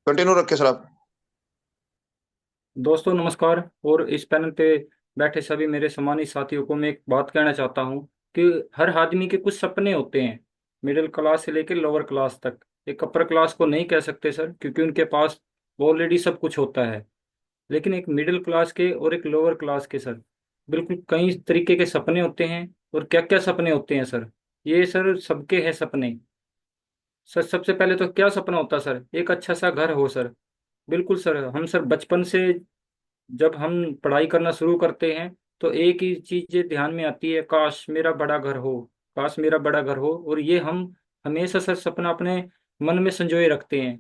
Continue रखे sir आप। दोस्तों नमस्कार। और इस पैनल पे बैठे सभी मेरे सम्मानित साथियों को मैं एक बात कहना चाहता हूँ कि हर आदमी के कुछ सपने होते हैं। मिडिल क्लास से लेकर लोअर क्लास तक। एक अपर क्लास को नहीं कह सकते सर, क्योंकि उनके पास ऑलरेडी सब कुछ होता है। लेकिन एक मिडिल क्लास के और एक लोअर क्लास के सर, बिल्कुल कई तरीके के सपने होते हैं। और क्या क्या सपने होते हैं सर, ये सर सबके हैं सपने। सर सबसे पहले तो क्या सपना होता है सर, एक अच्छा सा घर हो सर। बिल्कुल सर, हम सर बचपन से जब हम पढ़ाई करना शुरू करते हैं तो एक ही चीज ये ध्यान में आती है, काश मेरा बड़ा घर हो। काश मेरा बड़ा घर हो, और ये हम हमेशा सर सपना अपने मन में संजोए रखते हैं।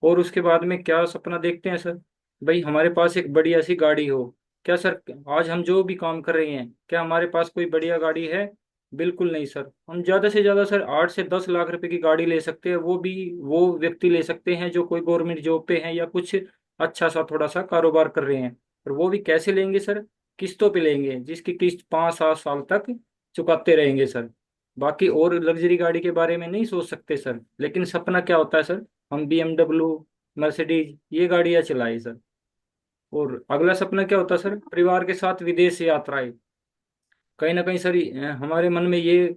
और उसके बाद में क्या सपना देखते हैं सर, भाई हमारे पास एक बढ़िया सी गाड़ी हो। क्या सर, आज हम जो भी काम कर रहे हैं क्या हमारे पास कोई बढ़िया गाड़ी है? बिल्कुल नहीं सर। हम ज्यादा से ज्यादा सर 8 से 10 लाख रुपए की गाड़ी ले सकते हैं, वो भी वो व्यक्ति ले सकते हैं जो कोई गवर्नमेंट जॉब पे है या कुछ अच्छा सा थोड़ा सा कारोबार कर रहे हैं। और वो भी कैसे लेंगे सर? किस्तों पे लेंगे, जिसकी किस्त 5-7 साल तक चुकाते रहेंगे सर। बाकी और लग्जरी गाड़ी के बारे में नहीं सोच सकते सर। लेकिन सपना क्या होता है सर, हम BMW, मर्सिडीज ये गाड़ियां चलाए सर। और अगला सपना क्या होता है सर, परिवार के साथ विदेश यात्राएं। कहीं ना कहीं सर हमारे मन में ये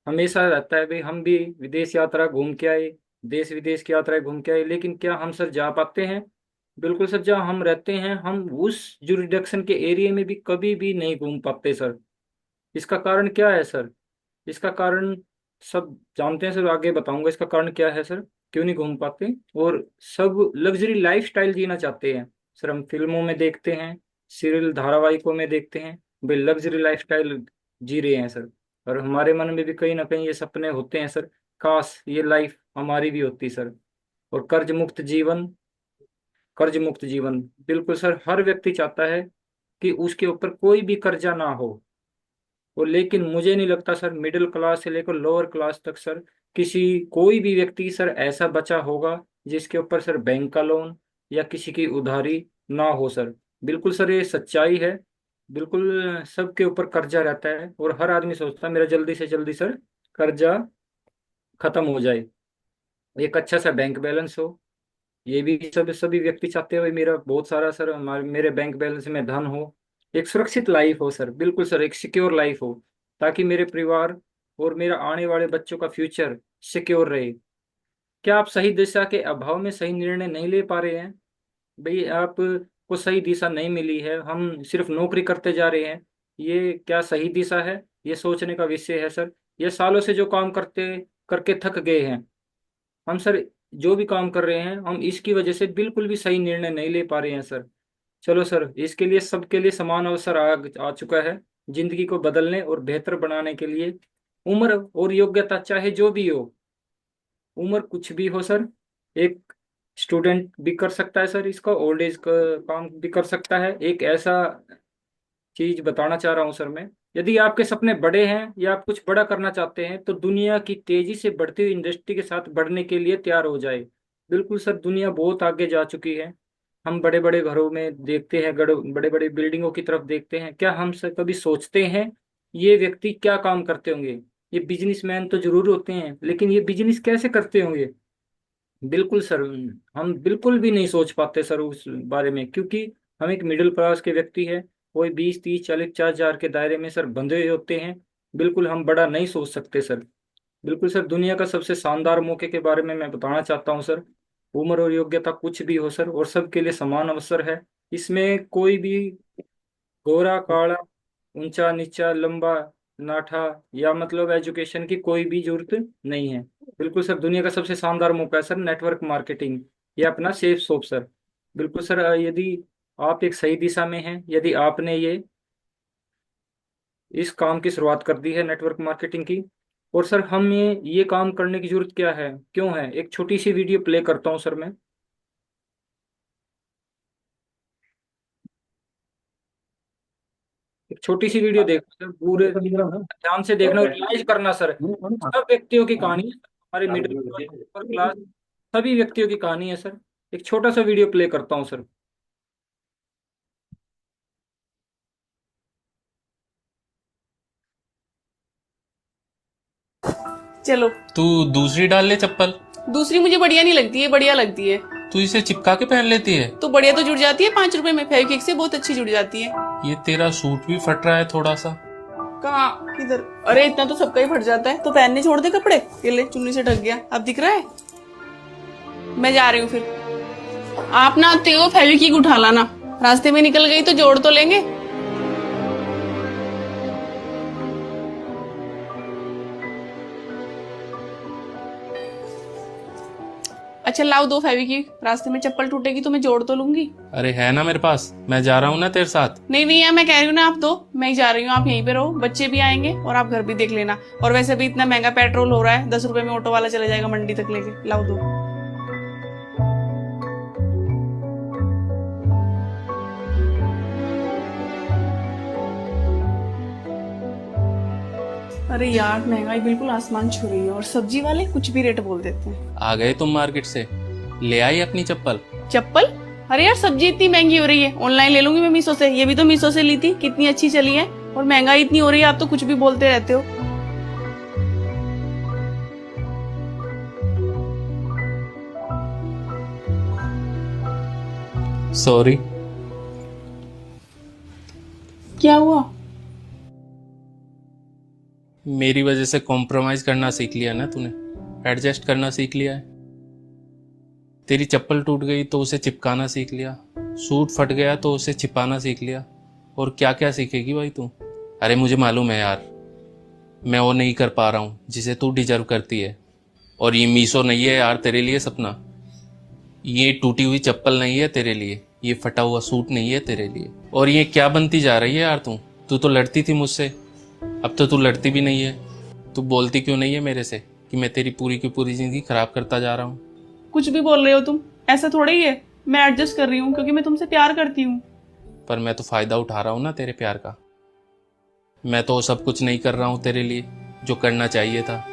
हमेशा रहता है भाई हम भी विदेश यात्रा घूम के आए, देश विदेश की यात्राएं घूम के आए। लेकिन क्या हम सर जा पाते हैं? बिल्कुल सर, जहाँ हम रहते हैं हम उस जुरिडक्शन के एरिया में भी कभी भी नहीं घूम पाते सर। इसका कारण क्या है सर? इसका कारण सब जानते हैं सर, आगे बताऊंगा इसका कारण क्या है सर, क्यों नहीं घूम पाते। और सब लग्जरी लाइफ स्टाइल जीना चाहते हैं सर। हम फिल्मों में देखते हैं, सीरियल धारावाहिकों में देखते हैं, भाई लग्जरी लाइफ स्टाइल जी रहे हैं सर। और हमारे मन में भी कहीं ना कहीं ये सपने होते हैं सर, काश ये लाइफ हमारी भी होती सर। और कर्ज मुक्त जीवन बिल्कुल सर हर व्यक्ति चाहता है कि उसके ऊपर कोई भी कर्जा ना हो। और लेकिन मुझे नहीं लगता सर मिडिल क्लास से लेकर लोअर क्लास तक सर किसी कोई भी व्यक्ति सर ऐसा बचा होगा जिसके ऊपर सर बैंक का लोन या किसी की उधारी ना हो सर। बिल्कुल सर ये सच्चाई है। बिल्कुल सबके ऊपर कर्जा रहता है और हर आदमी सोचता है मेरा जल्दी से जल्दी सर कर्जा खत्म हो जाए, एक अच्छा सा बैंक बैलेंस हो। ये भी सब सभी व्यक्ति चाहते हैं भाई मेरा बहुत सारा सर मेरे बैंक बैलेंस में धन हो। एक सुरक्षित लाइफ हो सर, बिल्कुल सर एक सिक्योर लाइफ हो, ताकि मेरे परिवार और मेरा आने वाले बच्चों का फ्यूचर सिक्योर रहे। क्या आप सही दिशा के अभाव में सही निर्णय नहीं ले पा रहे हैं? भाई आप को सही दिशा नहीं मिली है, हम सिर्फ नौकरी करते जा रहे हैं, ये क्या सही दिशा है? ये सोचने का विषय है सर। ये सालों से जो काम करते करके थक गए हैं हम सर, जो भी काम कर रहे हैं हम इसकी वजह से बिल्कुल भी सही निर्णय नहीं ले पा रहे हैं सर। चलो सर, इसके लिए सबके लिए समान अवसर आ चुका है जिंदगी को बदलने और बेहतर बनाने के लिए। उम्र और योग्यता चाहे जो भी हो, उम्र कुछ भी हो सर, एक स्टूडेंट भी कर सकता है सर इसका, ओल्ड एज का काम भी कर सकता है। एक ऐसा चीज बताना चाह रहा हूँ सर मैं, यदि आपके सपने बड़े हैं या आप कुछ बड़ा करना चाहते हैं तो दुनिया की तेजी से बढ़ती हुई इंडस्ट्री के साथ बढ़ने के लिए तैयार हो जाए। बिल्कुल सर, दुनिया बहुत आगे जा चुकी है। हम बड़े बड़े घरों में देखते हैं, बड़े बड़े बिल्डिंगों की तरफ देखते हैं, क्या हम सर कभी सोचते हैं ये व्यक्ति क्या काम करते होंगे? ये बिजनेसमैन तो जरूर होते हैं, लेकिन ये बिजनेस कैसे करते होंगे? बिल्कुल सर, हम बिल्कुल भी नहीं सोच पाते सर उस बारे में, क्योंकि हम एक मिडिल क्लास के व्यक्ति है। कोई 20, 30, 40, 50 हजार के दायरे में सर बंधे हुए होते हैं। बिल्कुल हम बड़ा नहीं सोच सकते सर। बिल्कुल सर, दुनिया का सबसे शानदार मौके के बारे में मैं बताना चाहता हूँ सर। उम्र और योग्यता कुछ भी हो सर, और सबके लिए समान अवसर है। इसमें कोई भी गोरा काला, ऊंचा नीचा, लंबा नाठा या मतलब एजुकेशन की कोई भी जरूरत नहीं है। बिल्कुल सर, दुनिया का सबसे शानदार मौका है सर नेटवर्क मार्केटिंग, ये अपना सेफ शॉप सर। बिल्कुल सर, यदि आप एक सही दिशा में हैं, यदि आपने इस काम की शुरुआत कर दी है नेटवर्क मार्केटिंग की, और सर हमें ये काम करने की जरूरत क्या है, क्यों है, एक छोटी सी वीडियो प्ले करता हूँ सर मैं। एक छोटी सी वीडियो देखो सर, पूरे ध्यान से देखना और रियलाइज करना सर। सब व्यक्तियों की कहानी है सर, हमारे मिडिल क्लास, अपर क्लास, सभी व्यक्तियों की कहानी है सर। एक छोटा सा वीडियो प्ले करता हूँ सर। चलो। तू दूसरी डाल ले चप्पल। दूसरी मुझे बढ़िया नहीं लगती है, बढ़िया लगती है। तू इसे चिपका के पहन लेती है? तो बढ़िया तो जुड़ जाती है, 5 रुपए में फेविक्विक से बहुत अच्छी जुड़ जाती है। ये तेरा सूट भी फट रहा है थोड़ा सा। कहाँ, किधर? अरे इतना तो सबका ही फट जाता है, तो पहनने छोड़ दे कपड़े। ये ले, चुन्नी से ढक गया, अब दिख रहा है। मैं जा रही हूँ फिर। आप ना आते हो फेविक्विक उठा लाना, रास्ते में निकल गई तो जोड़ तो लेंगे। अच्छा लाओ 2 फेविक्विक, रास्ते में चप्पल टूटेगी तो मैं जोड़ तो लूंगी। अरे है ना मेरे पास, मैं जा रहा हूँ ना तेरे साथ। नहीं नहीं यार, मैं कह रही हूँ ना आप दो, मैं ही जा रही हूँ, आप यहीं पे रहो, बच्चे भी आएंगे और आप घर भी देख लेना। और वैसे भी इतना महंगा पेट्रोल हो रहा है, 10 रुपए में ऑटो वाला चले जाएगा मंडी तक लेके। लाओ दो। अरे यार महंगाई बिल्कुल आसमान छू रही है, और सब्जी वाले कुछ भी रेट बोल देते हैं। आ गए तुम मार्केट से, ले आई अपनी चप्पल? चप्पल? अरे यार सब्जी इतनी महंगी हो रही है, ऑनलाइन ले लूंगी मैं मीशो से। ये भी तो मीशो से ली थी, कितनी अच्छी चली है। और महंगाई इतनी हो रही है, आप तो कुछ भी बोलते रहते हो। सॉरी। क्या हुआ? मेरी वजह से कॉम्प्रोमाइज करना सीख लिया ना तूने, एडजस्ट करना सीख लिया है। तेरी चप्पल टूट गई तो उसे चिपकाना सीख लिया, सूट फट गया तो उसे छिपाना सीख लिया। और क्या क्या सीखेगी भाई तू? अरे मुझे मालूम है यार, मैं वो नहीं कर पा रहा हूँ जिसे तू डिजर्व करती है। और ये मीशो नहीं है यार तेरे लिए सपना, ये टूटी हुई चप्पल नहीं है तेरे लिए, ये फटा हुआ सूट नहीं है तेरे लिए। और ये क्या बनती जा रही है यार तू? तू तो लड़ती थी मुझसे, अब तो तू लड़ती भी नहीं है। तू बोलती क्यों नहीं है मेरे से कि मैं तेरी पूरी की पूरी जिंदगी खराब करता जा रहा हूँ? कुछ भी बोल रहे हो तुम, ऐसा थोड़ा ही है। मैं एडजस्ट कर रही हूँ क्योंकि मैं तुमसे प्यार करती हूँ। पर मैं तो फायदा उठा रहा हूँ ना तेरे प्यार का। मैं तो सब कुछ नहीं कर रहा हूँ तेरे लिए जो करना चाहिए था।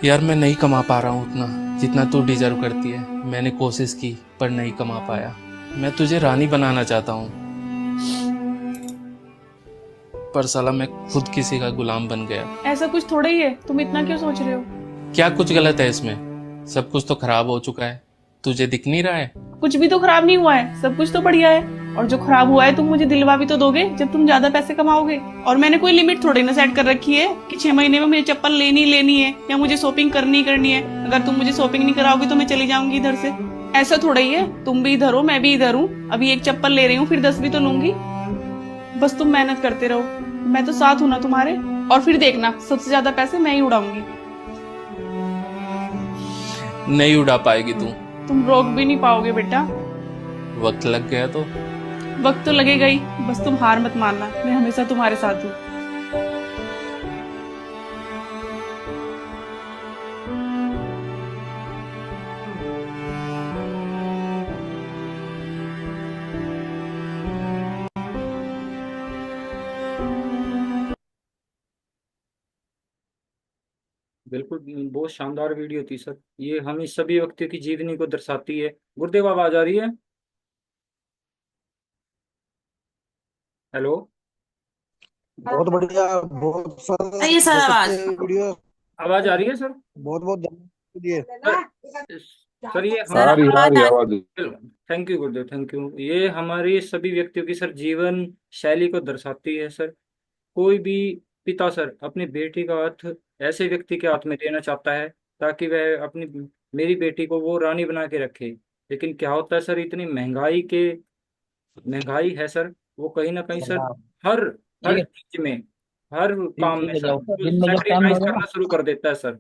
यार मैं नहीं कमा पा रहा हूँ उतना जितना तू डिजर्व करती है। मैंने कोशिश की पर नहीं कमा पाया। मैं तुझे रानी बनाना चाहता हूँ, पर साला मैं खुद किसी का गुलाम बन गया। ऐसा कुछ थोड़ा ही है, तुम इतना क्यों सोच रहे हो? क्या कुछ गलत है इसमें? सब कुछ तो खराब हो चुका है, तुझे दिख नहीं रहा है? कुछ भी तो खराब नहीं हुआ है, सब कुछ तो बढ़िया है। और जो खराब हुआ है तुम मुझे दिलवा भी तो दोगे जब तुम ज्यादा पैसे कमाओगे। और मैंने कोई लिमिट थोड़ी ना सेट कर रखी है कि 6 महीने में मुझे चप्पल लेनी है या मुझे शॉपिंग करनी है। अगर तुम मुझे शॉपिंग नहीं कराओगे तो मैं चली जाऊंगी इधर से। ऐसा थोड़ा ही है, तुम भी इधर हो मैं भी इधर हूँ। अभी एक चप्पल ले रही हूँ, फिर 10 भी तो लूंगी। बस तुम मेहनत करते रहो, मैं तो साथ हूं ना तुम्हारे। और फिर देखना सबसे ज्यादा पैसे मैं ही उड़ाऊंगी। नहीं उड़ा पाएगी तू। तुम रोक भी नहीं पाओगे बेटा। वक्त लग गया तो? वक्त तो लगेगा ही, बस तुम हार मत मानना, मैं हमेशा तुम्हारे साथ हूँ। बिल्कुल, बहुत शानदार वीडियो थी सर। ये हम इस सभी व्यक्तियों की जीवनी को दर्शाती है। गुरुदेव आवाज आ रही है? हेलो? बहुत बढ़िया, बहुत सारा ये सर बहुत आवाज। अच्छे वीडियो। आवाज आ रही है सर? बहुत बहुत धन्यवाद दिए। सर, सर ये सर हमारी आवाज आ thank you Gurudev, thank you. ये हमारी सभी व्यक्तियों की सर जीवन शैली को दर्शाती है सर। कोई भी पिता सर अपनी बेटी का हाथ ऐसे व्यक्ति के हाथ में देना चाहता है ताकि वह अपनी मेरी बेटी को वो रानी बना के रखे। लेकिन क्या होता है सर, इतनी महंगाई है सर, वो कहीं ना कहीं सर हर हर चीज में, हर काम में सर सेक्रीफाइस करना शुरू कर देता है सर।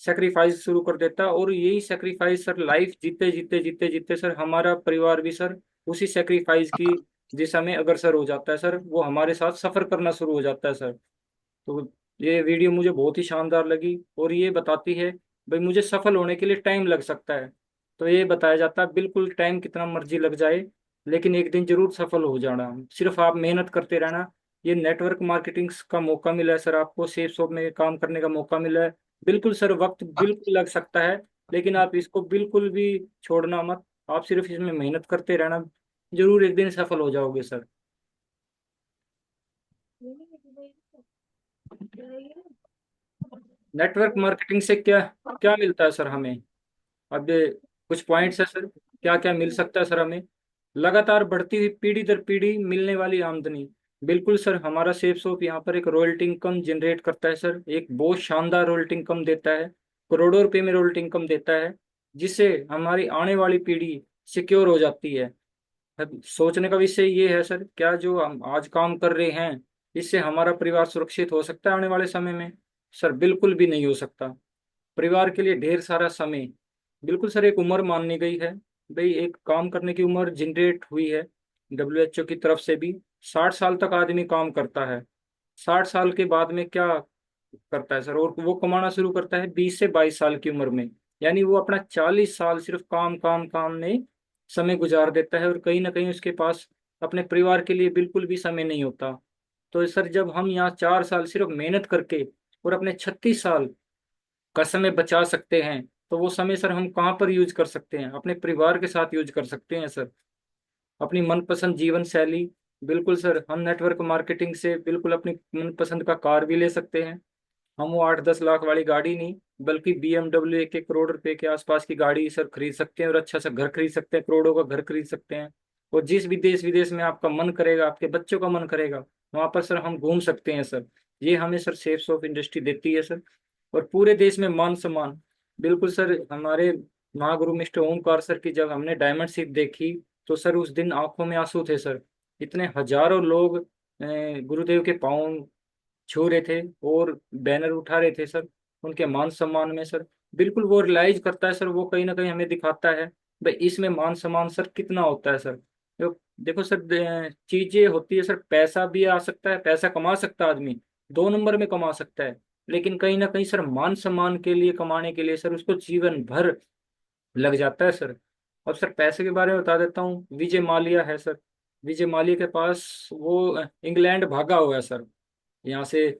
सेक्रीफाइस शुरू कर देता है, और यही सेक्रीफाइस सर लाइफ जीते जीते जीते जीते सर हमारा परिवार भी सर उसी सेक्रीफाइस की दिशा में अग्रसर हो जाता है सर। वो हमारे साथ सफर करना शुरू हो जाता है सर। तो ये वीडियो मुझे बहुत ही शानदार लगी, और ये बताती है भाई मुझे सफल होने के लिए टाइम लग सकता है। तो ये बताया जाता है बिल्कुल टाइम कितना मर्जी लग जाए, लेकिन एक दिन जरूर सफल हो जाना, सिर्फ आप मेहनत करते रहना। ये नेटवर्क मार्केटिंग का मौका मिला है सर आपको, सेफ शॉप में काम करने का मौका मिला है। बिल्कुल सर वक्त बिल्कुल लग सकता है, लेकिन आप इसको बिल्कुल भी छोड़ना मत। आप सिर्फ इसमें मेहनत करते रहना, जरूर एक दिन सफल हो जाओगे सर। नेटवर्क मार्केटिंग से क्या क्या मिलता है सर हमें? अब कुछ पॉइंट्स है सर, क्या क्या मिल सकता है सर हमें। लगातार बढ़ती हुई पीढ़ी दर पीढ़ी मिलने वाली आमदनी। बिल्कुल सर, हमारा सेफ शॉप यहाँ पर एक रॉयल्टी इनकम जनरेट करता है सर, एक बहुत शानदार रॉयल्टी इनकम देता है, करोड़ों रुपए में रॉयल्टी इनकम देता है, जिससे हमारी आने वाली पीढ़ी सिक्योर हो जाती है। अब सोचने का विषय ये है सर, क्या जो हम आज काम कर रहे हैं इससे हमारा परिवार सुरक्षित हो सकता है आने वाले समय में? सर बिल्कुल भी नहीं हो सकता। परिवार के लिए ढेर सारा समय, बिल्कुल सर एक उम्र मानी गई है, भाई एक काम करने की उम्र जनरेट हुई है WHO की तरफ से भी। 60 साल तक आदमी काम करता है। 60 साल के बाद में क्या करता है सर? और वो कमाना शुरू करता है 20 से 22 साल की उम्र में। यानी वो अपना 40 साल सिर्फ काम काम काम में समय गुजार देता है, और कहीं ना कहीं उसके पास अपने परिवार के लिए बिल्कुल भी समय नहीं होता। तो सर जब हम यहाँ 4 साल सिर्फ मेहनत करके और अपने 36 साल का समय बचा सकते हैं, तो वो समय सर हम कहाँ पर यूज कर सकते हैं? अपने परिवार के साथ यूज कर सकते हैं सर, अपनी मनपसंद जीवन शैली। बिल्कुल सर, हम नेटवर्क मार्केटिंग से बिल्कुल अपनी मनपसंद का कार भी ले सकते हैं। हम वो 8-10 लाख वाली गाड़ी नहीं, बल्कि BMW 1-1 करोड़ रुपए के आसपास की गाड़ी सर खरीद सकते हैं, और अच्छा सा घर खरीद सकते हैं, करोड़ों का घर खरीद सकते हैं। और जिस भी देश विदेश में आपका मन करेगा, आपके बच्चों का मन करेगा, वहां पर सर हम घूम सकते हैं सर। ये हमें सर सेफ शॉप इंडस्ट्री देती है सर। और पूरे देश में मान सम्मान। बिल्कुल सर, हमारे महागुरु मिस्टर ओमकार सर की जब हमने डायमंड शिप देखी, तो सर उस दिन आंखों में आंसू थे सर। इतने हजारों लोग गुरुदेव के पाँव छू रहे थे और बैनर उठा रहे थे सर, उनके मान सम्मान में सर। बिल्कुल वो रियलाइज करता है सर, वो कहीं ना कहीं हमें दिखाता है भाई इसमें मान सम्मान सर कितना होता है सर। देखो सर, चीजें होती है सर, पैसा भी आ सकता है, पैसा कमा सकता है आदमी, 2 नंबर में कमा सकता है, लेकिन कहीं ना कहीं सर मान सम्मान के लिए कमाने के लिए सर उसको जीवन भर लग जाता है सर। अब सर पैसे के बारे में बता देता हूँ। विजय माल्या है सर, विजय माल्या के पास वो इंग्लैंड भागा हुआ है सर, यहाँ से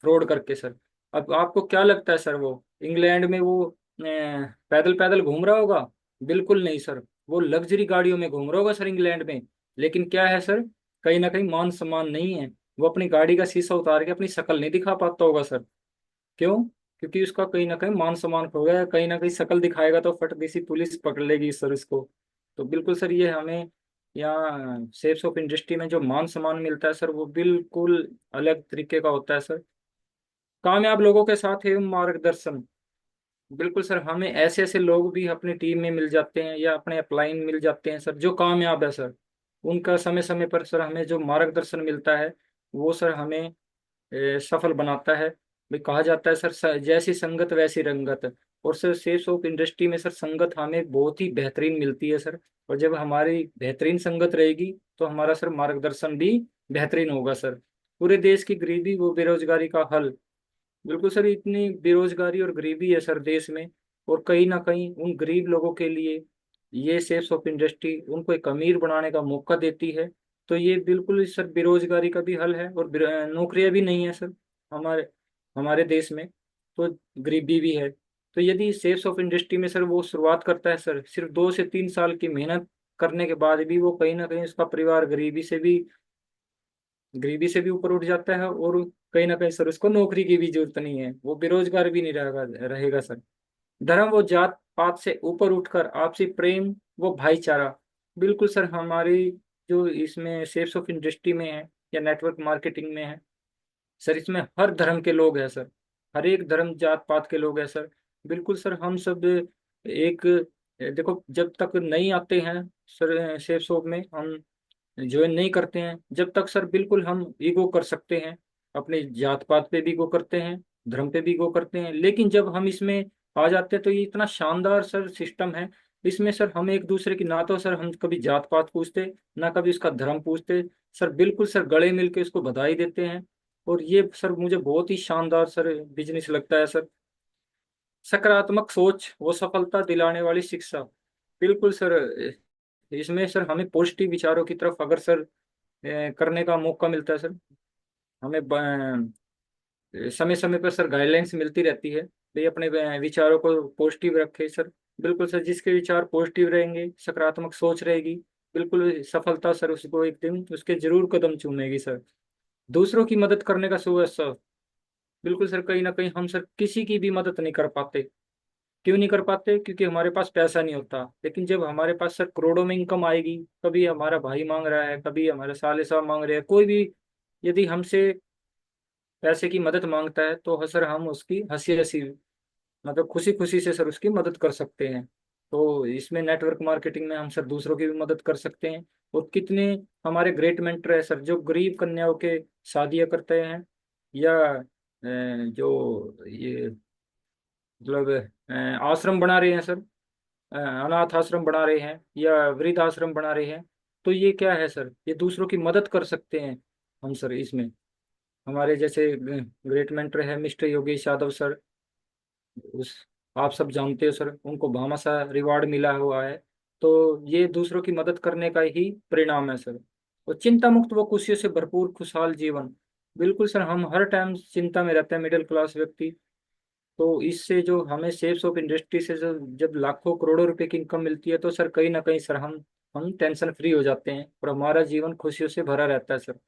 फ्रॉड करके सर। अब आपको क्या लगता है सर, वो इंग्लैंड में वो पैदल पैदल घूम रहा होगा? बिल्कुल नहीं सर, वो लग्जरी गाड़ियों में घूम रहा होगा सर इंग्लैंड में। लेकिन क्या है सर, कहीं ना कहीं मान सम्मान नहीं है। वो अपनी गाड़ी का शीशा उतार के अपनी शक्ल नहीं दिखा पाता होगा सर। क्यों? क्योंकि उसका कहीं ना कहीं मान सम्मान खो गया है। कहीं ना कहीं शक्ल दिखाएगा तो फट देसी पुलिस पकड़ लेगी सर इसको। तो बिल्कुल सर, ये हमें यहाँ सेल्स ऑफ इंडस्ट्री में जो मान सम्मान मिलता है सर, वो बिल्कुल अलग तरीके का होता है सर। कामयाब लोगों के साथ है मार्गदर्शन। बिल्कुल सर, हमें ऐसे ऐसे लोग भी अपनी टीम में मिल जाते हैं या अपने अपलाइन मिल जाते हैं सर, जो कामयाब है सर। उनका समय समय पर सर हमें जो मार्गदर्शन मिलता है, वो सर हमें सफल बनाता है। भी कहा जाता है सर, जैसी संगत वैसी रंगत। और सर सेल्स ऑफ इंडस्ट्री में सर संगत हमें बहुत ही बेहतरीन मिलती है सर। और जब हमारी बेहतरीन संगत रहेगी, तो हमारा सर मार्गदर्शन भी बेहतरीन होगा सर। पूरे देश की गरीबी व बेरोजगारी का हल। बिल्कुल सर, इतनी बेरोजगारी और गरीबी है सर देश में, और कहीं ना कहीं उन गरीब लोगों के लिए ये सेल्स ऑफ इंडस्ट्री उनको एक अमीर बनाने का मौका देती है। तो ये बिल्कुल ही सर बेरोजगारी का भी हल है, और नौकरियां भी नहीं है सर हमारे हमारे देश में, तो गरीबी भी है। तो यदि सेल्स ऑफ इंडस्ट्री में सर वो शुरुआत करता है सर, सिर्फ 2 से 3 साल की मेहनत करने के बाद भी वो कहीं ना कहीं उसका परिवार गरीबी से भी ऊपर उठ जाता है, और कहीं ना कहीं सर उसको नौकरी की भी जरूरत नहीं है, वो बेरोजगार भी नहीं रहेगा रहेगा सर। धर्म व जात पात से ऊपर उठकर आपसी प्रेम व भाईचारा। बिल्कुल सर, हमारी जो इसमें सेल्स ऑफ इंडस्ट्री में है या नेटवर्क मार्केटिंग में है सर, इसमें हर धर्म के लोग हैं सर, हर एक धर्म जात पात के लोग हैं सर। बिल्कुल सर, हम सब एक, देखो जब तक नहीं आते हैं सर सेल्स ऑफ में, हम ज्वाइन नहीं करते हैं, जब तक सर बिल्कुल हम ईगो कर सकते हैं, अपने जात पात पे भी ईगो करते हैं, धर्म पे भी ईगो करते हैं। लेकिन जब हम इसमें आ जाते हैं, तो ये इतना शानदार सर सिस्टम है। इसमें सर हम एक दूसरे की, ना तो सर हम कभी जात पात पूछते, ना कभी उसका धर्म पूछते सर, बिल्कुल सर गले मिल के उसको बधाई देते हैं। और ये सर मुझे बहुत ही शानदार सर बिजनेस लगता है सर। सकारात्मक सोच वो सफलता दिलाने वाली शिक्षा। बिल्कुल सर, इसमें सर हमें पॉजिटिव विचारों की तरफ अगर सर करने का मौका मिलता है सर, हमें समय समय पर सर गाइडलाइंस मिलती रहती है, भाई अपने विचारों को पॉजिटिव रखे सर। बिल्कुल सर, जिसके विचार पॉजिटिव रहेंगे, सकारात्मक सोच रहेगी, बिल्कुल सफलता सर उसको एक दिन उसके जरूर कदम चूमेगी सर। दूसरों की मदद करने का सुअवसर। बिल्कुल सर, कहीं ना कहीं हम सर किसी की भी मदद नहीं कर पाते, क्यों नहीं कर पाते? क्योंकि हमारे पास पैसा नहीं होता। लेकिन जब हमारे पास सर करोड़ों में इनकम आएगी, कभी हमारा भाई मांग रहा है, कभी हमारे साले साहब मांग रहे हैं, कोई भी यदि हमसे पैसे की मदद मांगता है, तो सर हम उसकी हंसी हंसी, मतलब खुशी खुशी से सर उसकी मदद कर सकते हैं। तो इसमें नेटवर्क मार्केटिंग में हम सर दूसरों की भी मदद कर सकते हैं। और कितने हमारे ग्रेट मेंटर है सर, जो गरीब कन्याओं के शादियां करते हैं, या जो ये मतलब आश्रम बना रहे हैं सर, अनाथ आश्रम बना रहे हैं या वृद्ध आश्रम बना रहे हैं। तो ये क्या है सर, ये दूसरों की मदद कर सकते हैं हम सर इसमें। हमारे जैसे ग्रेट मेंटर है मिस्टर योगेश यादव सर, उस आप सब जानते हो सर, उनको भामाशाह रिवार्ड मिला हुआ है। तो ये दूसरों की मदद करने का ही परिणाम है सर। और चिंता मुक्त व खुशियों से भरपूर खुशहाल जीवन, बिल्कुल सर, हम हर टाइम चिंता में रहते हैं मिडिल क्लास व्यक्ति। तो इससे जो हमें सेल्स ऑफ इंडस्ट्री से जो जब लाखों करोड़ों रुपए की इनकम मिलती है, तो सर कहीं ना कहीं सर हम टेंशन फ्री हो जाते हैं और हमारा जीवन खुशियों से भरा रहता है सर।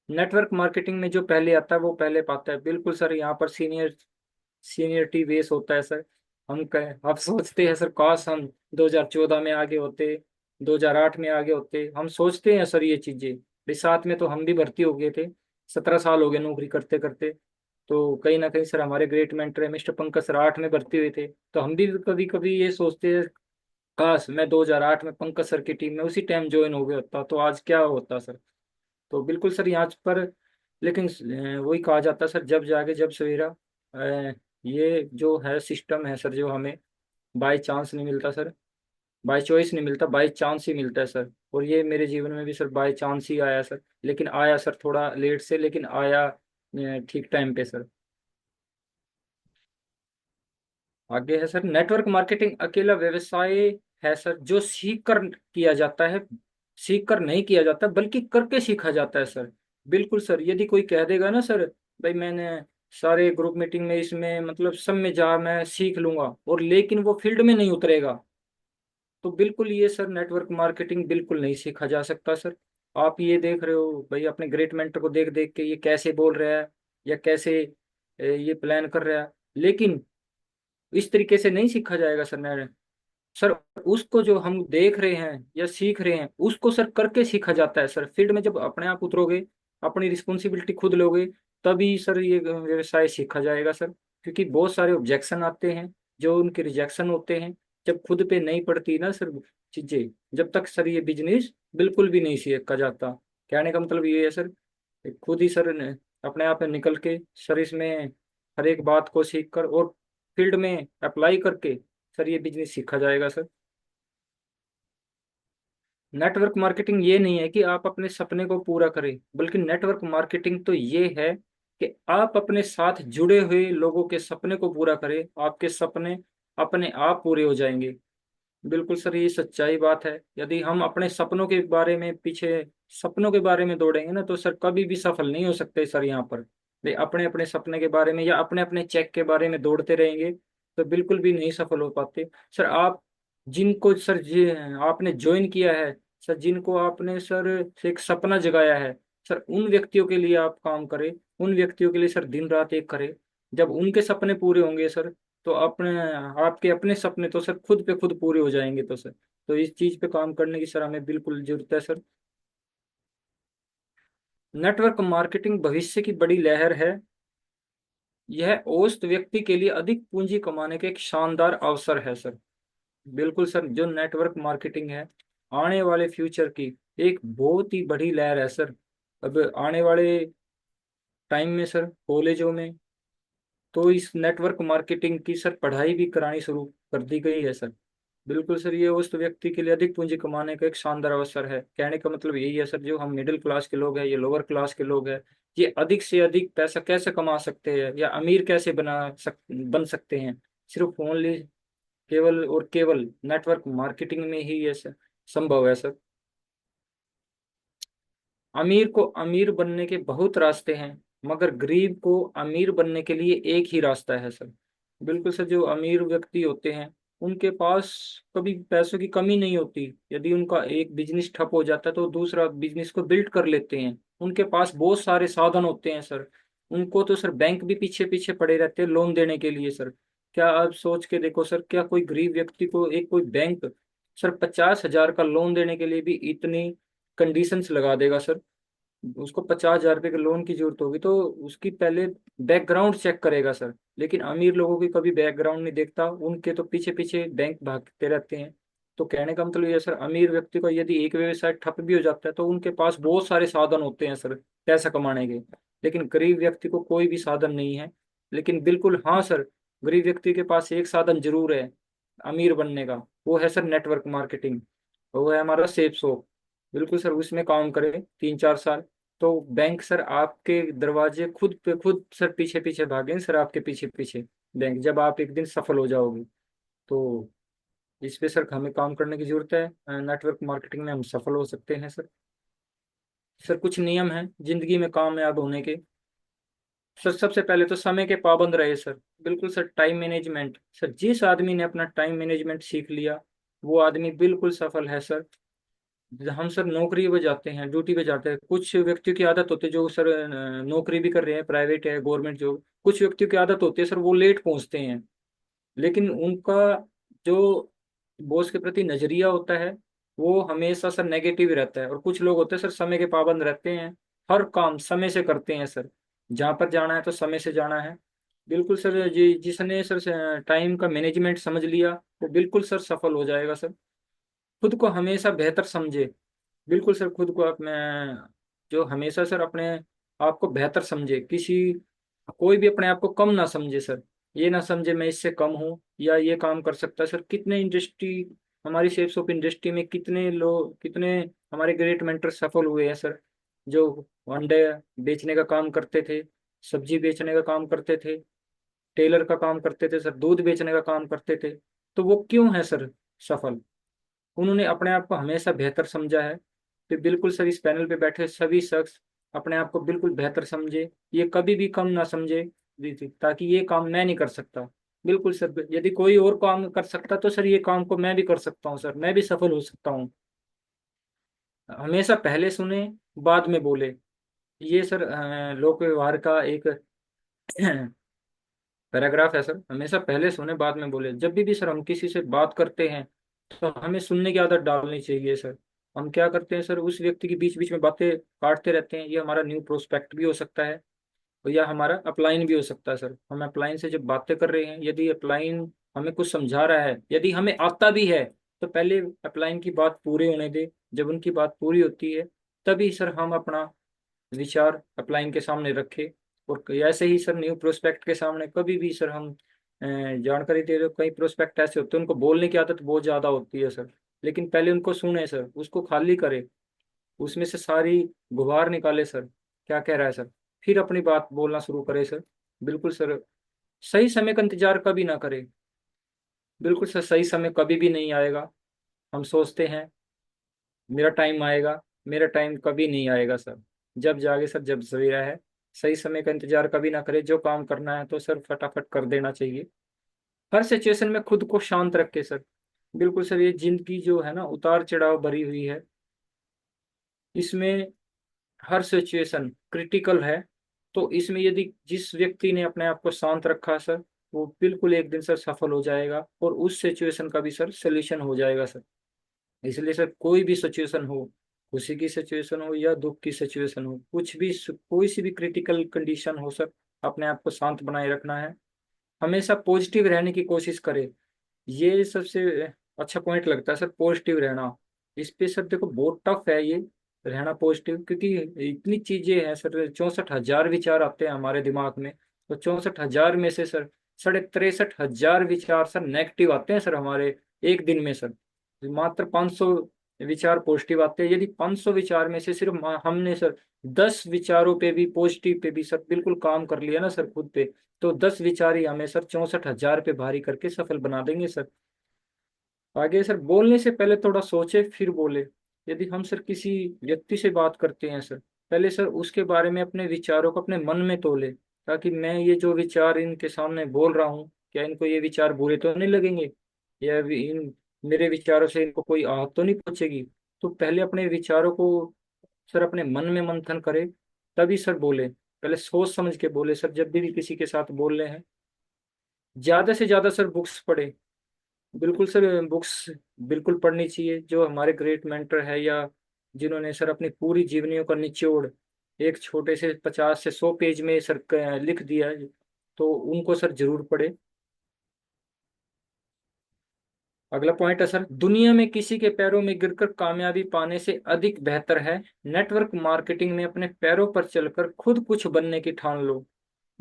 नेटवर्क मार्केटिंग में जो पहले आता है वो पहले पाता है, बिल्कुल सर। यहाँ पर सीनियरिटी बेस होता है सर। हम कह आप सोचते हैं सर, काश हम 2014 में आगे होते, 2008 में आगे होते। हम सोचते हैं सर ये चीजें। इस साथ में तो हम भी भर्ती हो गए थे, 17 साल हो गए नौकरी करते करते। तो कहीं ना कहीं सर हमारे ग्रेट मेंटर है मिस्टर पंकज सर 8 में भर्ती हुए थे। तो हम भी कभी कभी ये सोचते हैं, काश मैं 2008 में पंकज सर की टीम में उसी टाइम ज्वाइन हो गया होता, तो आज क्या होता सर। तो बिल्कुल सर यहाँ पर, लेकिन वही कहा जाता है सर, जब जागे जब सवेरा। ये जो है सिस्टम है सर, जो हमें बाय चांस नहीं मिलता सर, बाय चॉइस नहीं मिलता, बाय चांस ही मिलता है सर। और ये मेरे जीवन में भी सर बाय चांस ही आया सर, लेकिन आया सर थोड़ा लेट से, लेकिन आया ठीक टाइम पे सर। आगे है सर, नेटवर्क मार्केटिंग अकेला व्यवसाय है सर, जो सीख कर किया जाता है। सीख कर नहीं किया जाता, बल्कि करके सीखा जाता है सर। बिल्कुल सर, यदि कोई कह देगा ना सर, भाई मैंने सारे ग्रुप मीटिंग में इसमें मतलब सब में जा मैं सीख लूंगा, और लेकिन वो फील्ड में नहीं उतरेगा, तो बिल्कुल ये सर नेटवर्क मार्केटिंग बिल्कुल नहीं सीखा जा सकता सर। आप ये देख रहे हो भाई, अपने ग्रेट मेंटर को देख देख के ये कैसे बोल रहा है, या कैसे ये प्लान कर रहा है, लेकिन इस तरीके से नहीं सीखा जाएगा सर। सर उसको जो हम देख रहे हैं या सीख रहे हैं, उसको सर करके सीखा जाता है सर। फील्ड में जब अपने आप उतरोगे, अपनी रिस्पॉन्सिबिलिटी खुद लोगे, तभी सर ये व्यवसाय सीखा जाएगा सर। क्योंकि बहुत सारे ऑब्जेक्शन आते हैं, जो उनके रिजेक्शन होते हैं, जब खुद पे नहीं पड़ती ना सर चीजें, जब तक सर ये बिजनेस बिल्कुल भी नहीं सीखा जाता। कहने का मतलब ये है सर, खुद ही सर ने अपने आप में निकल के सर इसमें हर एक बात को सीख कर और फील्ड में अप्लाई करके सर ये बिजनेस सीखा जाएगा सर। नेटवर्क मार्केटिंग ये नहीं है कि आप अपने सपने को पूरा करें, बल्कि नेटवर्क मार्केटिंग तो ये है कि आप अपने साथ जुड़े हुए लोगों के सपने को पूरा करें, आपके सपने अपने आप पूरे हो जाएंगे। बिल्कुल सर, ये सच्चाई बात है। यदि हम अपने सपनों के बारे में पीछे सपनों के बारे में दौड़ेंगे ना, तो सर कभी भी सफल नहीं हो सकते सर। यहाँ पर वे अपने अपने सपने के बारे में या अपने अपने चेक के बारे में दौड़ते रहेंगे, तो बिल्कुल भी नहीं सफल हो पाते सर। आप जिनको सर आपने ज्वाइन किया है सर, जिनको आपने सर एक सपना जगाया है सर, उन व्यक्तियों के लिए आप काम करें, उन व्यक्तियों के लिए सर दिन रात एक करें। जब उनके सपने पूरे होंगे सर, तो अपने आपके अपने सपने तो सर खुद पे खुद पूरे हो जाएंगे। तो सर, तो इस चीज पे काम करने की सर हमें बिल्कुल जरूरत है सर। नेटवर्क मार्केटिंग भविष्य की बड़ी लहर है। यह औसत व्यक्ति के लिए अधिक पूंजी कमाने के एक शानदार अवसर है सर। बिल्कुल सर, जो नेटवर्क मार्केटिंग है, आने वाले फ्यूचर की एक बहुत ही बड़ी लहर है सर। अब आने वाले टाइम में सर कॉलेजों में तो इस नेटवर्क मार्केटिंग की सर पढ़ाई भी करानी शुरू कर दी गई है सर। बिल्कुल सर, ये उस व्यक्ति के लिए अधिक पूंजी कमाने का एक शानदार अवसर है। कहने का मतलब यही है सर, जो हम मिडिल क्लास के लोग हैं, ये लोअर क्लास के लोग हैं, ये अधिक से अधिक पैसा कैसे कमा सकते हैं, या अमीर कैसे बन सकते हैं, सिर्फ ओनली केवल और केवल नेटवर्क मार्केटिंग में ही ये संभव है सर। अमीर को अमीर बनने के बहुत रास्ते हैं, मगर गरीब को अमीर बनने के लिए एक ही रास्ता है सर। बिल्कुल सर, जो अमीर व्यक्ति होते हैं, उनके पास कभी पैसों की कमी नहीं होती। यदि उनका एक बिजनेस ठप हो जाता है, तो दूसरा बिजनेस को बिल्ड कर लेते हैं। उनके पास बहुत सारे साधन होते हैं सर। उनको तो सर बैंक भी पीछे पीछे पड़े रहते हैं लोन देने के लिए सर। क्या आप सोच के देखो सर, क्या कोई गरीब व्यक्ति को एक कोई बैंक सर 50,000 का लोन देने के लिए भी इतनी कंडीशंस लगा देगा सर? उसको 50,000 रुपये के लोन की जरूरत होगी तो उसकी पहले बैकग्राउंड चेक करेगा सर। लेकिन अमीर लोगों की कभी बैकग्राउंड नहीं देखता, उनके तो पीछे पीछे बैंक भागते रहते हैं। तो कहने का मतलब ये है सर, अमीर व्यक्ति को यदि एक व्यवसाय ठप भी हो जाता है तो उनके पास बहुत सारे साधन होते हैं सर पैसा कमाने के। लेकिन गरीब व्यक्ति को कोई भी साधन नहीं है। लेकिन बिल्कुल हाँ सर, गरीब व्यक्ति के पास एक साधन जरूर है अमीर बनने का, वो है सर नेटवर्क मार्केटिंग। वो है हमारा सेफ शॉप। बिल्कुल सर, उसमें काम करें 3-4 साल तो बैंक सर आपके दरवाजे खुद पे खुद सर पीछे पीछे भागें सर, आपके पीछे पीछे बैंक, जब आप एक दिन सफल हो जाओगे। तो इस पे सर हमें काम करने की जरूरत है, नेटवर्क मार्केटिंग में हम सफल हो सकते हैं सर। सर कुछ नियम हैं जिंदगी में कामयाब होने के। सर सबसे पहले तो समय के पाबंद रहे सर। बिल्कुल सर, टाइम मैनेजमेंट सर, जिस आदमी ने अपना टाइम मैनेजमेंट सीख लिया वो आदमी बिल्कुल सफल है सर। हम सर नौकरी पे जाते हैं, ड्यूटी पे जाते हैं, कुछ व्यक्तियों की आदत होती है जो सर नौकरी भी कर रहे हैं, प्राइवेट है गवर्नमेंट जॉब, कुछ व्यक्तियों की आदत होती है सर वो लेट पहुंचते हैं। लेकिन उनका जो बॉस के प्रति नजरिया होता है वो हमेशा सर नेगेटिव रहता है। और कुछ लोग होते हैं सर समय के पाबंद रहते हैं, हर काम समय से करते हैं सर। जहाँ पर जाना है तो समय से जाना है। बिल्कुल सर जी, जिसने सर टाइम का मैनेजमेंट समझ लिया वो बिल्कुल सर सफल हो जाएगा सर। खुद को हमेशा बेहतर समझे। बिल्कुल सर, खुद को अपने जो हमेशा सर अपने आप को बेहतर समझे, किसी कोई भी अपने आप को कम ना समझे सर। ये ना समझे मैं इससे कम हूँ या ये काम कर सकता है सर। कितने इंडस्ट्री, हमारी सेल्स शॉप इंडस्ट्री में कितने लोग, कितने हमारे ग्रेट मेंटर सफल हुए हैं सर, जो अंडे बेचने का काम करते थे, सब्जी बेचने का काम करते थे, टेलर का काम करते थे सर, दूध बेचने का काम करते थे। तो वो क्यों है सर सफल? उन्होंने अपने आप को हमेशा बेहतर समझा है। तो बिल्कुल सर, इस पैनल पे बैठे सभी शख्स अपने आप को बिल्कुल बेहतर समझे, ये कभी भी कम ना समझे जी जी, ताकि ये काम मैं नहीं कर सकता। बिल्कुल सर, यदि कोई और काम कर सकता तो सर ये काम को मैं भी कर सकता हूँ सर, मैं भी सफल हो सकता हूँ। हमेशा पहले सुने बाद में बोले, ये सर लोक व्यवहार का एक पैराग्राफ है सर। हमेशा पहले सुने बाद में बोले। जब भी सर हम किसी से बात करते हैं तो हमें सुनने की आदत डालनी चाहिए सर। हम क्या करते हैं सर, उस व्यक्ति की बीच बीच में बातें काटते रहते हैं। ये हमारा न्यू प्रोस्पेक्ट भी हो सकता है और या हमारा अपलाइन भी हो सकता है सर। हम अपलाइन से जब बातें कर रहे हैं, यदि अपलाइन हमें कुछ समझा रहा है, यदि हमें आता भी है, तो पहले अपलाइन की बात पूरी होने दे। जब उनकी बात पूरी होती है तभी सर हम अपना विचार अपलाइन के सामने रखे। और ऐसे ही सर न्यू प्रोस्पेक्ट के सामने कभी भी सर हम जानकारी दे रहे हो। कई प्रोस्पेक्ट ऐसे होते हैं उनको बोलने की आदत बहुत ज्यादा होती है सर, लेकिन पहले उनको सुने सर, उसको खाली करे, उसमें से सारी गुबार निकाले सर, क्या कह रहा है सर, फिर अपनी बात बोलना शुरू करे सर। बिल्कुल सर, सही समय का इंतजार कभी ना करे। बिल्कुल सर, सही समय कभी भी नहीं आएगा। हम सोचते हैं मेरा टाइम आएगा, मेरा टाइम कभी नहीं आएगा सर। जब जागे सर जब सवेरा है। सही समय का इंतजार कभी ना करे, जो काम करना है तो सर फटाफट कर देना चाहिए। हर सिचुएशन में खुद को शांत रखे सर। बिल्कुल सर, ये जिंदगी जो है ना उतार चढ़ाव भरी हुई है, इसमें हर सिचुएशन क्रिटिकल है। तो इसमें यदि जिस व्यक्ति ने अपने आप को शांत रखा सर, वो बिल्कुल एक दिन सर सफल हो जाएगा और उस सिचुएशन का भी सर सोल्यूशन हो जाएगा सर। इसलिए सर कोई भी सिचुएशन हो, खुशी की सिचुएशन हो या दुख की सिचुएशन हो, कुछ भी कोई सी भी क्रिटिकल कंडीशन हो सर, अपने आप को शांत बनाए रखना है। हमेशा पॉजिटिव रहने की कोशिश करें। ये सबसे अच्छा पॉइंट लगता है सर, पॉजिटिव रहना। इस पे सर देखो बहुत टफ है ये रहना पॉजिटिव, क्योंकि इतनी चीजें हैं सर, 64,000 विचार आते हैं हमारे दिमाग में। तो 64,000 में से सर 63,500 विचार सर नेगेटिव आते हैं सर हमारे एक दिन में सर। मात्र 500 विचार पॉजिटिव आते हैं। यदि 500 विचार में से सिर्फ हमने सर 10 विचारों पे भी, पॉजिटिव पे भी सर बिल्कुल काम कर लिया ना सर खुद पे, तो 10 विचार ही हमें सर 64,000 पे भारी करके सफल बना देंगे सर। आगे सर, बोलने से पहले थोड़ा सोचे फिर बोले। यदि हम सर किसी व्यक्ति से बात करते हैं सर, पहले सर उसके बारे में अपने विचारों को अपने मन में तोले, ताकि मैं ये जो विचार इनके सामने बोल रहा हूँ, क्या इनको ये विचार बुरे तो नहीं लगेंगे, या इन मेरे विचारों से इनको कोई आहत तो नहीं पहुंचेगी। तो पहले अपने विचारों को सर अपने मन में मंथन करे, तभी सर बोले। पहले सोच समझ के बोले सर, जब भी किसी के साथ बोल रहे हैं। ज्यादा से ज्यादा सर बुक्स पढ़े। बिल्कुल सर, बुक्स बिल्कुल पढ़नी चाहिए। जो हमारे ग्रेट मेंटर है या जिन्होंने सर अपनी पूरी जीवनियों का निचोड़ एक छोटे से 50 से 100 पेज में सर लिख दिया है, तो उनको सर जरूर पढ़े। अगला पॉइंट है सर, दुनिया में किसी के पैरों में गिरकर कामयाबी पाने से अधिक बेहतर है नेटवर्क मार्केटिंग में अपने पैरों पर चलकर खुद कुछ बनने की ठान लो।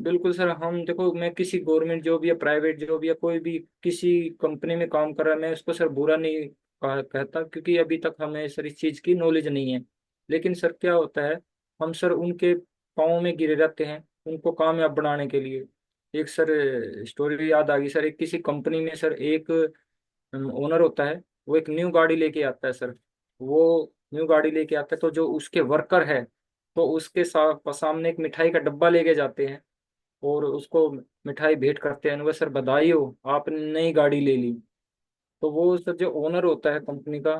बिल्कुल सर, हम देखो, मैं किसी गवर्नमेंट जॉब या प्राइवेट जॉब या कोई भी किसी कंपनी में काम कर रहा है, मैं उसको सर बुरा नहीं कहता, क्योंकि अभी तक हमें सर इस चीज़ की नॉलेज नहीं है। लेकिन सर क्या होता है, हम सर उनके पाँव में गिरे रहते हैं उनको कामयाब बनाने के लिए। एक सर स्टोरी याद आ गई सर, एक किसी कंपनी में सर एक ओनर होता है, वो एक न्यू गाड़ी लेके आता है सर। वो न्यू गाड़ी लेके आता है तो जो उसके वर्कर है, तो उसके सामने एक मिठाई का डब्बा लेके जाते हैं और उसको मिठाई भेंट करते हैं, सर बधाई हो आपने नई गाड़ी ले ली। तो वो सर जो ओनर होता है कंपनी का,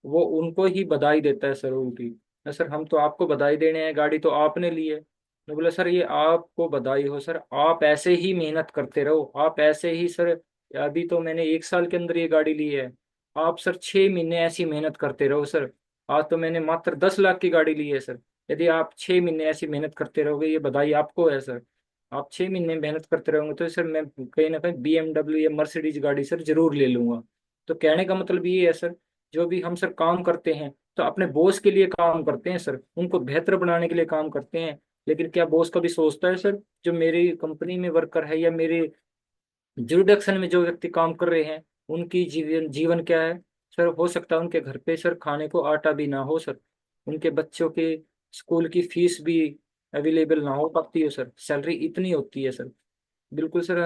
वो उनको ही बधाई देता है सर उल्टी। सर हम तो आपको बधाई देने हैं, गाड़ी तो आपने ली है। मैं बोला सर ये आपको बधाई हो सर, आप ऐसे ही मेहनत करते रहो, आप ऐसे ही सर, अभी तो मैंने 1 साल के अंदर ये गाड़ी ली है, आप सर 6 महीने ऐसी मेहनत करते रहो सर। आज तो मैंने मात्र 10 लाख की गाड़ी ली है सर, यदि आप 6 महीने ऐसी मेहनत करते रहोगे, ये बधाई आपको है सर। आप 6 महीने मेहनत करते रहोगे तो सर मैं कहीं ना कहीं BMW या मर्सिडीज गाड़ी सर जरूर ले लूंगा। तो कहने का मतलब ये है सर, जो भी हम सर काम करते हैं तो अपने बॉस के लिए काम करते हैं सर, उनको बेहतर बनाने के लिए काम करते हैं। लेकिन क्या बॉस कभी सोचता है सर, जो मेरी कंपनी में वर्कर है या मेरे जुरिडक्शन में जो व्यक्ति काम कर रहे हैं, उनकी जीवन जीवन क्या है सर? हो सकता है उनके घर पे सर खाने को आटा भी ना हो सर, उनके बच्चों के स्कूल की फीस भी अवेलेबल ना हो पाती हो सर, सैलरी इतनी होती है सर। बिल्कुल सर,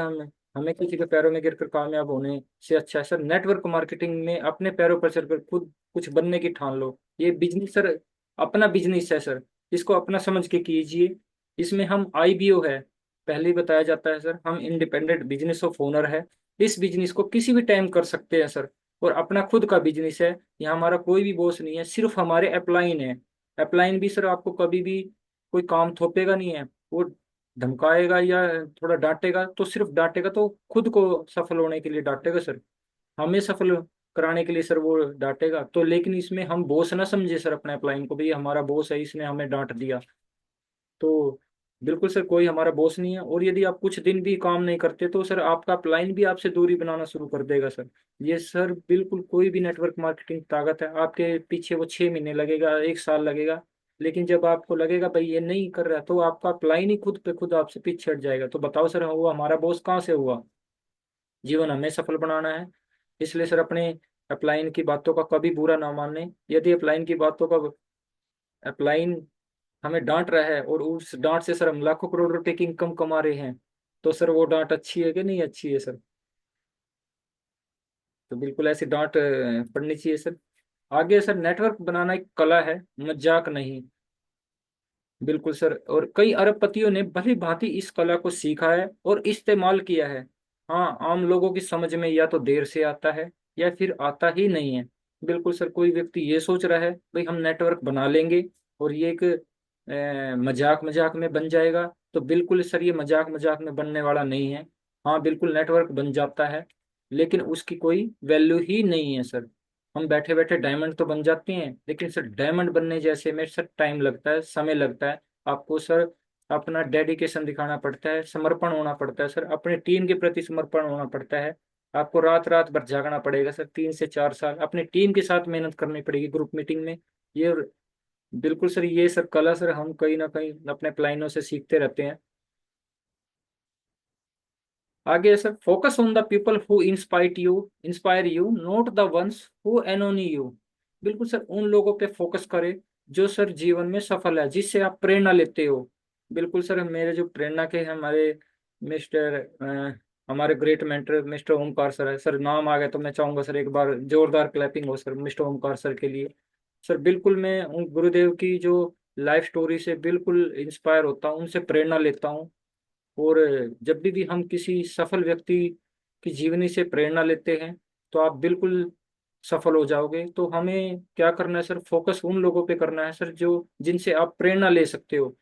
हमें किसी के पैरों में गिरकर कामयाब होने से अच्छा है सर नेटवर्क मार्केटिंग में अपने पैरों पर चलकर खुद कुछ बनने की ठान लो। ये बिजनेस सर अपना बिजनेस है सर, इसको अपना समझ के कीजिए। इसमें हम IBO है, पहले ही बताया जाता है सर, हम इंडिपेंडेंट बिजनेस ऑफ ओनर है। इस बिजनेस को किसी भी टाइम कर सकते हैं सर, और अपना खुद का बिजनेस है। यहाँ हमारा कोई भी बॉस नहीं है, सिर्फ हमारे अपलाइन है। अपलाइन भी सर आपको कभी भी कोई काम थोपेगा नहीं है, वो धमकाएगा या थोड़ा डांटेगा तो सिर्फ डांटेगा तो खुद को सफल होने के लिए डांटेगा सर, हमें सफल कराने के लिए सर वो डांटेगा तो। लेकिन इसमें हम बॉस ना समझे सर अपने अपलाइन को, भाई हमारा बॉस है इसने हमें डांट दिया, तो बिल्कुल सर कोई हमारा बॉस नहीं है। और यदि आप कुछ दिन भी काम नहीं करते तो सर आपका अपलाइन भी आपसे दूरी बनाना शुरू कर देगा सर। ये सर बिल्कुल कोई भी नेटवर्क मार्केटिंग ताकत है, आपके पीछे वो 6 महीने लगेगा, 1 साल लगेगा, लेकिन जब आपको लगेगा भाई ये नहीं कर रहा, तो आपका अपलाइन ही खुद पे खुद आपसे पीछे हट जाएगा। तो बताओ सर वो हमारा बॉस कहाँ से हुआ? जीवन हमें सफल बनाना है, इसलिए सर अपने अपलाइन की बातों का कभी बुरा ना माने। यदि अपलाइन की बातों का अपलाइन हमें डांट रहा है और उस डांट से सर हम लाखों करोड़ रुपए की इनकम कमा रहे हैं, तो सर वो डांट अच्छी है कि नहीं अच्छी है सर? तो बिल्कुल ऐसी डांट पड़नी चाहिए सर। आगे सर, नेटवर्क बनाना एक कला है, मजाक नहीं। बिल्कुल सर, और कई अरबपतियों ने भली भांति इस कला को सीखा है और इस्तेमाल किया है। हाँ, आम लोगों की समझ में या तो देर से आता है या फिर आता ही नहीं है। बिल्कुल सर, कोई व्यक्ति ये सोच रहा है भाई हम नेटवर्क बना लेंगे और ये एक मजाक मजाक में बन जाएगा, तो बिल्कुल सर ये मजाक मजाक में बनने वाला नहीं है। हाँ बिल्कुल नेटवर्क बन जाता है, लेकिन उसकी कोई वैल्यू ही नहीं है सर। हम बैठे बैठे डायमंड तो बन जाते हैं, लेकिन सर डायमंड बनने जैसे में सर टाइम लगता है, समय लगता है। आपको सर अपना डेडिकेशन दिखाना पड़ता है, समर्पण होना पड़ता है सर, अपने टीम के प्रति समर्पण होना पड़ता है। आपको रात रात भर जागना पड़ेगा सर, 3 से 4 साल अपनी टीम के साथ मेहनत करनी पड़ेगी ग्रुप मीटिंग में। ये बिल्कुल सर, ये सर कला सर हम कहीं ना कहीं अपने क्लाइंटों से सीखते रहते हैं। आगे sir, focus on the people who inspire you not the ones who annoy you. बिल्कुल सर, उन लोगों पे फोकस करें जो सर जीवन में सफल है, जिससे आप प्रेरणा लेते हो। बिल्कुल सर, मेरे जो प्रेरणा के हैं हमारे मिस्टर हमारे great mentor mister Omkar sir है सर, नाम आ गया तो मैं चाहूंगा सर एक बार जोरदार क्लैपिंग हो सर मिस्टर ओमकार सर के लिए। सर बिल्कुल मैं उन गुरुदेव की जो लाइफ स्टोरी से बिल्कुल इंस्पायर होता हूँ, उनसे प्रेरणा लेता हूँ। और जब भी हम किसी सफल व्यक्ति की जीवनी से प्रेरणा लेते हैं तो आप बिल्कुल सफल हो जाओगे। तो हमें क्या करना है सर, फोकस उन लोगों पे करना है सर जो जिनसे आप प्रेरणा ले सकते हो,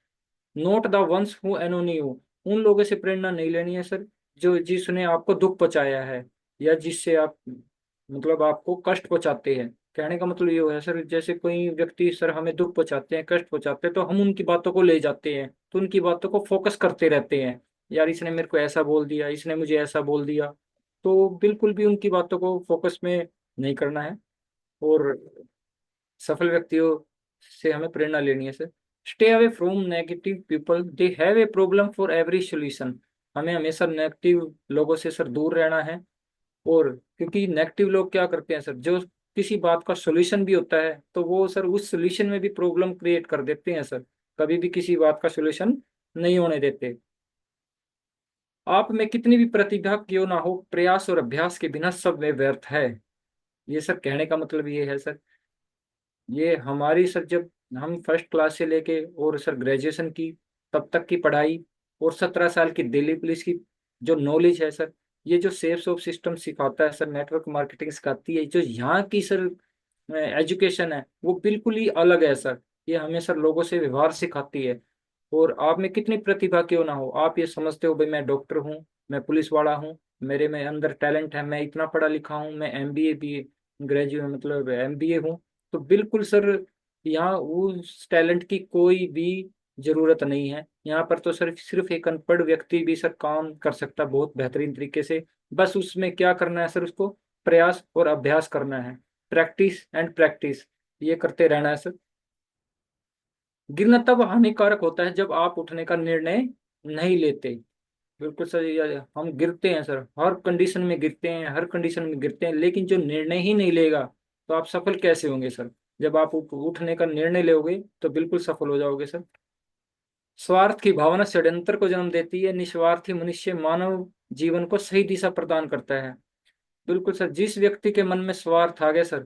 not the ones who annoy you. उन लोगों से प्रेरणा नहीं लेनी है सर जो जिसने आपको दुख पहुंचाया है, या जिससे आप मतलब आपको कष्ट पहुंचाते हैं। कहने का मतलब ये है सर, जैसे कोई व्यक्ति सर हमें दुख पहुंचाते हैं, कष्ट पहुंचाते हैं, तो हम उनकी बातों को ले जाते हैं, तो उनकी बातों को फोकस करते रहते हैं, यार इसने मेरे को ऐसा बोल दिया, इसने मुझे ऐसा बोल दिया। तो बिल्कुल भी उनकी बातों को फोकस में नहीं करना है। और सफल व्यक्तियों से हमें प्रेरणा लेनी है sir. Stay away from negative people, they have a problem for every solution. हमें हमेशा नेगेटिव लोगों से सर दूर रहना है। और क्योंकि नेगेटिव लोग क्या करते हैं सर, जो किसी बात का सॉल्यूशन भी होता है तो वो सर उस सॉल्यूशन में भी प्रॉब्लम क्रिएट कर देते हैं सर, कभी भी किसी बात का सॉल्यूशन नहीं होने देते। आप में कितनी भी प्रतिभा क्यों ना हो, प्रयास और अभ्यास के बिना सब में व्यर्थ है। ये सर कहने का मतलब ये है सर, ये हमारी सर जब हम फर्स्ट क्लास से लेके और सर ग्रेजुएशन की तब तक की पढ़ाई, और 17 साल की दिल्ली पुलिस की जो नॉलेज है सर, ये जो सेफ्स ऑफ सिस्टम सिखाता है सर, नेटवर्क मार्केटिंग सिखाती है, जो यहाँ की सर एजुकेशन है वो बिल्कुल ही अलग है सर। ये हमें सर लोगों से व्यवहार सिखाती है। और आप में कितनी प्रतिभा क्यों ना हो, आप ये समझते हो भाई मैं डॉक्टर हूँ, मैं पुलिस वाला हूँ, मेरे में अंदर टैलेंट है, मैं इतना पढ़ा लिखा हूँ, मैं एमबीए भी ग्रेजुएट मतलब एमबीए हूँ, तो बिल्कुल सर यहाँ उस टैलेंट की कोई भी जरूरत नहीं है। यहाँ पर तो सर सिर्फ एक अनपढ़ व्यक्ति भी सर काम कर सकता है बहुत बेहतरीन तरीके से। बस उसमें क्या करना है सर, उसको प्रयास और अभ्यास करना है, प्रैक्टिस एंड प्रैक्टिस, ये करते रहना है सर। गिरना तब हानिकारक होता है जब आप उठने का निर्णय नहीं लेते। बिल्कुल सर, ये हम गिरते हैं सर, हर कंडीशन में गिरते हैं, हर कंडीशन में गिरते हैं, लेकिन जो निर्णय ही नहीं लेगा तो आप सफल कैसे होंगे सर। जब आप उठने का निर्णय लोगे तो बिल्कुल सफल हो जाओगे सर। स्वार्थ की भावना षड्यंत्र को जन्म देती है, निस्वार्थी मनुष्य मानव जीवन को सही दिशा प्रदान करता है। बिल्कुल सर, जिस व्यक्ति के मन में स्वार्थ आ गया सर,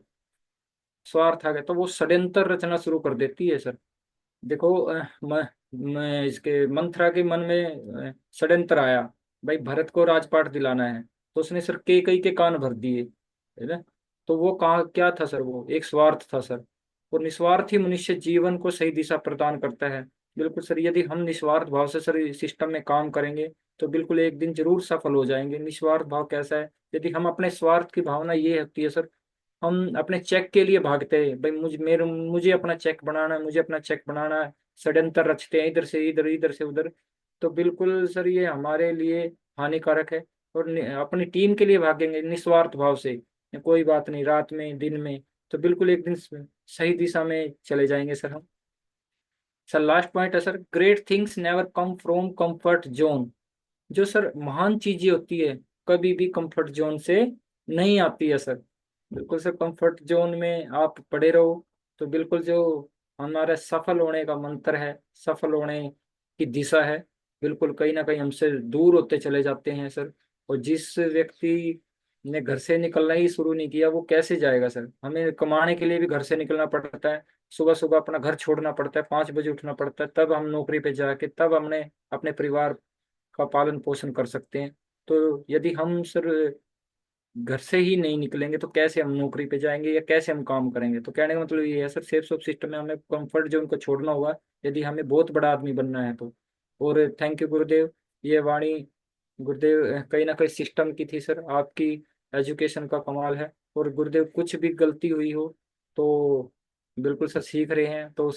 स्वार्थ आ गया तो वो षड्यंत्र रचना शुरू कर देती है सर। देखो मैं इसके मंथरा के मन में षड्यंत्र आया, भाई भरत को राजपाट दिलाना है, तो उसने सर कई के कान भर दिए, है ना। तो वो कहा क्या था सर, वो एक स्वार्थ था सर। और निस्वार्थी मनुष्य जीवन को सही दिशा प्रदान करता है। बिल्कुल सर, यदि हम निस्वार्थ भाव से सर इस सिस्टम में काम करेंगे तो बिल्कुल एक दिन जरूर सफल हो जाएंगे। निस्वार्थ भाव कैसा है, यदि हम अपने स्वार्थ की भावना ये होती है सर, हम अपने चेक के लिए भागते हैं, भाई मुझे अपना चेक बनाना है, मुझे अपना चेक बनाना है, षड्यंत्र रचते हैं इधर से इधर, इधर से उधर। तो बिल्कुल सर ये हमारे लिए हानिकारक है। और अपनी टीम के लिए भागेंगे निस्वार्थ भाव से, कोई बात नहीं, रात में दिन में, तो बिल्कुल एक दिन सही दिशा में चले जाएंगे सर हम। सर लास्ट पॉइंट है sir, great things never come from comfort zone. जो सर महान चीजें होती है कभी भी कंफर्ट जोन से नहीं आती है सर। बिल्कुल सर, कंफर्ट जोन में आप पड़े रहो तो बिल्कुल जो हमारा सफल होने का मंत्र है, सफल होने की दिशा है, बिल्कुल कहीं ना कहीं हमसे दूर होते चले जाते हैं सर। और जिस व्यक्ति ने घर से निकलना ही शुरू नहीं किया वो कैसे जाएगा सर। हमें कमाने के लिए भी घर से निकलना पड़ता है, सुबह सुबह अपना घर छोड़ना पड़ता है, 5 बजे उठना पड़ता है, तब हम नौकरी पे जाके तब हमने अपने परिवार का पालन पोषण कर सकते हैं। तो यदि हम सर घर से ही नहीं निकलेंगे तो कैसे हम नौकरी पे जाएंगे या कैसे हम काम करेंगे। तो कहने का मतलब ये है सर, सेफ सॉप सिस्टम में हमें कंफर्ट जोन को छोड़ना होगा यदि हमें बहुत बड़ा आदमी बनना है तो। और थैंक यू गुरुदेव, ये वाणी गुरुदेव कहीं ना कहीं सिस्टम की थी सर, आपकी एजुकेशन का कमाल है। और गुरुदेव कुछ भी गलती हुई हो तो बिल्कुल सर सीख रहे हैं तो